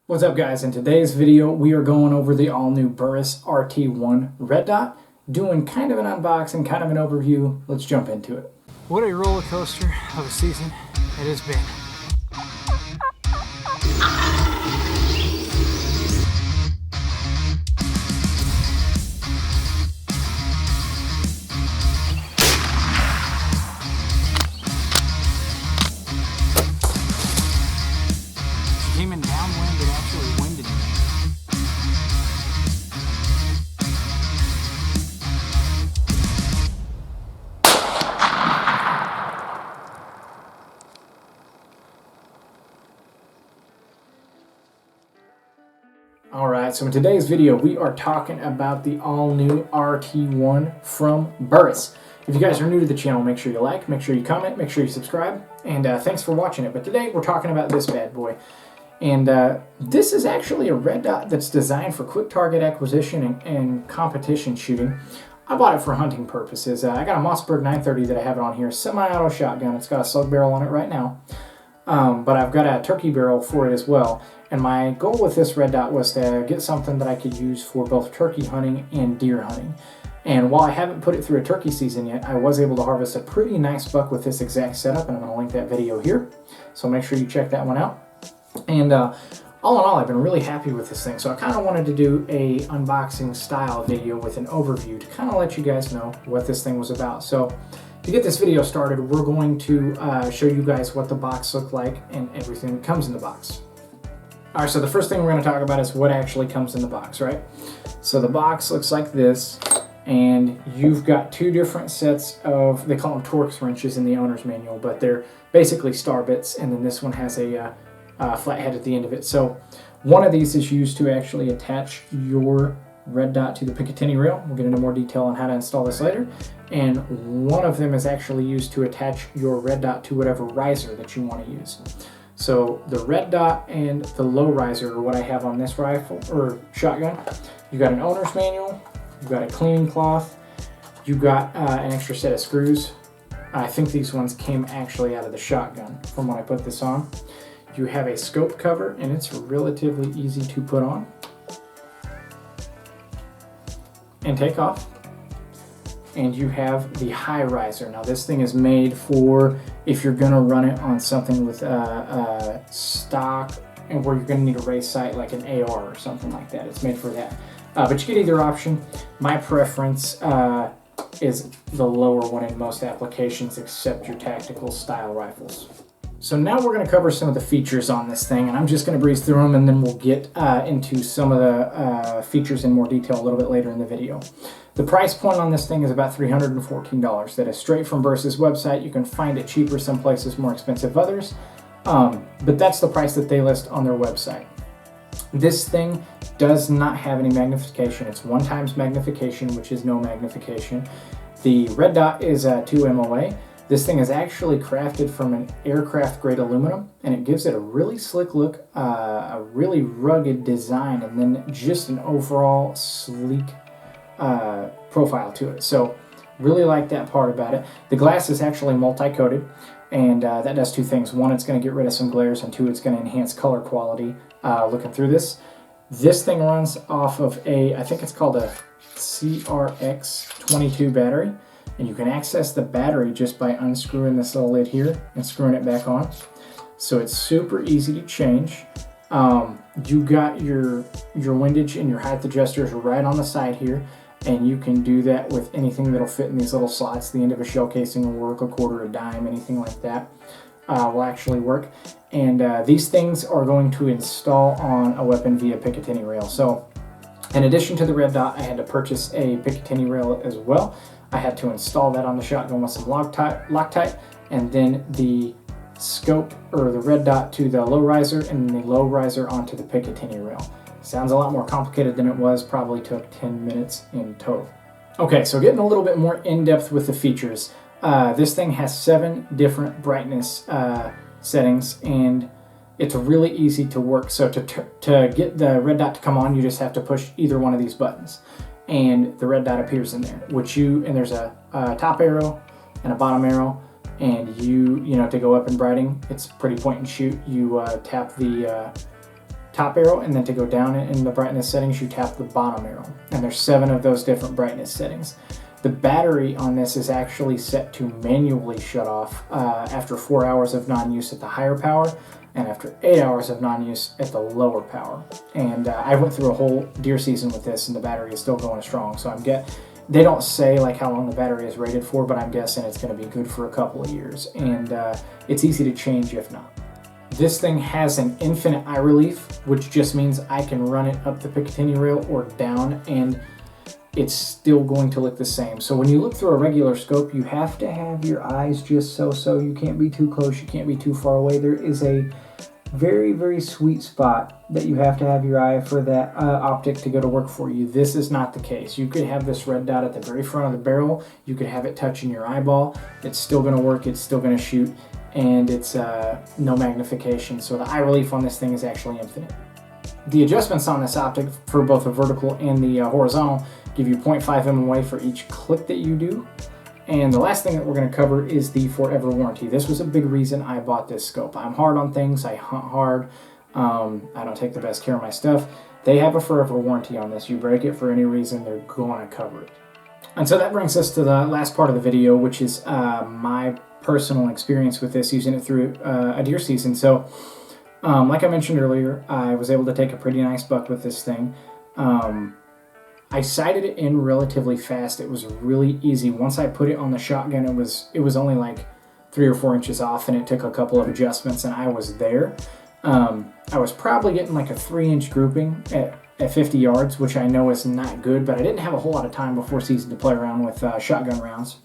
What's up guys? In today's video we are going over the all-new Burris RT-1 red dot, doing kind of an unboxing, kind of an overview. Let's jump into it. What a roller coaster of a season it has been. Came in downwind, it actually winded me. Alright, so in today's video we are talking about the all-new RT-1 from Burris. If you guys are new to the channel, make sure you like, make sure you comment, make sure you subscribe, and thanks for watching it. But today we're talking about this bad boy. And this is actually a red dot that's designed for quick target acquisition and competition shooting. I bought it for hunting purposes. I got a Mossberg 930 that I have it on here, semi-auto shotgun. It's got a slug barrel on it right now, but I've got a turkey barrel for it as well. And my goal with this red dot was to get something that I could use for both turkey hunting and deer hunting. And while I haven't put it through a turkey season yet, I was able to harvest a pretty nice buck with this exact setup, and I'm going to link that video here. So make sure you check that one out. And all in all, I've been really happy with this thing. So I kind of wanted to do a unboxing style video with an overview to kind of let you guys know what this thing was about. So to get this video started, we're going to show you guys what the box looked like and everything that comes in the box. All right, so the first thing we're going to talk about is what actually comes in the box, right? So the box looks like this, and you've got two different sets of, they call them Torx wrenches in the owner's manual, but they're basically star bits, and then this one has a flat head at the end of it. So one of these is used to actually attach your red dot to the Picatinny rail. We'll get into more detail on how to install this later. And one of them is actually used to attach your red dot to whatever riser that you want to use. So the red dot and the low riser are what I have on this rifle or shotgun. You've got an owner's manual, you've got a cleaning cloth, you've got an extra set of screws. I think these ones came actually out of the shotgun from when I put this on. You have a scope cover, and it's relatively easy to put on and take off. And you have the high riser. Now this thing is made for if you're gonna run it on something with stock and where you're gonna need a race sight like an AR or something like that. It's made for that. But you get either option. My preference is the lower one in most applications except your tactical style rifles. So now we're going to cover some of the features on this thing, and I'm just going to breeze through them, and then we'll get into some of the features in more detail a little bit later in the video. The price point on this thing is about $314. That is straight from Burris's website. You can find it cheaper some places, more expensive others, but that's the price that they list on their website. This thing does not have any magnification. It's 1x magnification, which is no magnification. The red dot is 2 MOA. This thing is actually crafted from an aircraft grade aluminum, and it gives it a really slick look, a really rugged design, and then just an overall sleek profile to it. So really like that part about it. The glass is actually multi-coated, and that does two things. One, it's going to get rid of some glares, and two, it's going to enhance color quality looking through this. This thing runs off of I think it's called a CRX22 battery. And you can access the battery just by unscrewing this little lid here and screwing it back on. So it's super easy to change. You got your windage and your height adjusters right on the side here, and you can do that with anything that'll fit in these little slots. The end of a shell casing will work, a quarter, a dime, anything like that will actually work. And these things are going to install on a weapon via Picatinny rail. So in addition to the red dot, I had to purchase a Picatinny rail as well. I had to install that on the shotgun with some Loctite, and then the scope or the red dot to the low riser, and the low riser onto the Picatinny rail. Sounds a lot more complicated than it was, probably took 10 minutes in total. Okay, so getting a little bit more in-depth with the features. This thing has 7 different brightness settings, and it's really easy to work. So to get the red dot to come on, you just have to push either one of these buttons, and the red dot appears in there. And there's a top arrow and a bottom arrow, and you know to go up in brighting, it's pretty point and shoot. You tap the top arrow, and then to go down in the brightness settings, you tap the bottom arrow. And there's 7 of those different brightness settings. The battery on this is actually set to manually shut off after 4 hours of non-use at the higher power, and after 8 hours of non-use at the lower power. And I went through a whole deer season with this, and the battery is still going strong. So they don't say like how long the battery is rated for, but I'm guessing it's going to be good for a couple of years. And it's easy to change if not. This thing has an infinite eye relief, which just means I can run it up the Picatinny rail or down, and it's still going to look the same. So when you look through a regular scope, you have to have your eyes just so. You can't be too close, you can't be too far away. There is a very, very sweet spot that you have to have your eye for that optic to go to work for you. This is not the case. You could have this red dot at the very front of the barrel. You could have it touching your eyeball. It's still going to work. It's still going to shoot, and it's no magnification. So the eye relief on this thing is actually infinite. The adjustments on this optic for both the vertical and the horizontal give you 0.5 mm away for each click that you do. And the last thing that we're going to cover is the forever warranty. This was a big reason I bought this scope. I'm hard on things. I hunt hard. I don't take the best care of my stuff. They have a forever warranty on this. You break it for any reason, they're going to cover it. And so that brings us to the last part of the video, which is my personal experience with this, using it through a deer season. So like I mentioned earlier, I was able to take a pretty nice buck with this thing. I sighted it in relatively fast. It was really easy. Once I put it on the shotgun, it was only like 3 or 4 inches off, and it took a couple of adjustments, and I was there. I was probably getting like a 3-inch grouping at 50 yards, which I know is not good, but I didn't have a whole lot of time before season to play around with shotgun rounds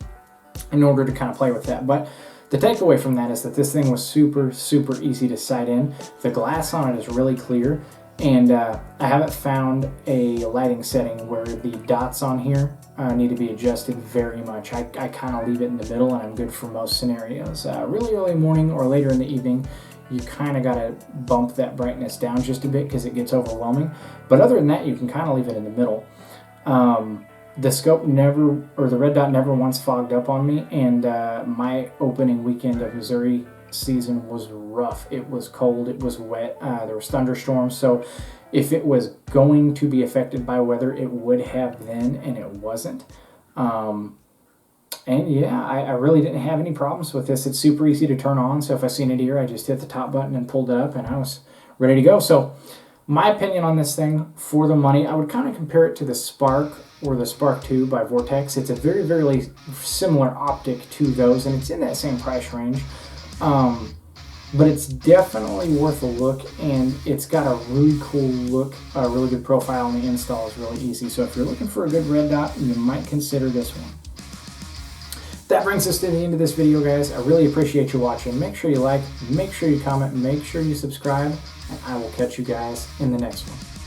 in order to kind of play with that. But the takeaway from that is that this thing was super, super easy to sight in. The glass on it is really clear. And I haven't found a lighting setting where the dots on here need to be adjusted very much. I kind of leave it in the middle, and I'm good for most scenarios. Really early morning or later in the evening, you kind of got to bump that brightness down just a bit because it gets overwhelming. But other than that, you can kind of leave it in the middle. The scope the red dot never once fogged up on me, and my opening weekend of Missouri season was rough. It was cold, it was wet, there was thunderstorms, so if it was going to be affected by weather, it would have then, and it wasn't. And yeah, I really didn't have any problems with this. It's super easy to turn on, so if I seen a deer, I just hit the top button and pulled it up, and I was ready to go. So my opinion on this thing, for the money, I would kind of compare it to the Spark or the Spark 2 by Vortex. It's a very, very similar optic to those, and it's in that same price range. But it's definitely worth a look, and it's got a really cool look, a really good profile, and the install is really easy. So if you're looking for a good red dot, you might consider this one. That brings us to the end of this video, guys. I really appreciate you watching. Make sure you like, make sure you comment, make sure you subscribe, and I will catch you guys in the next one.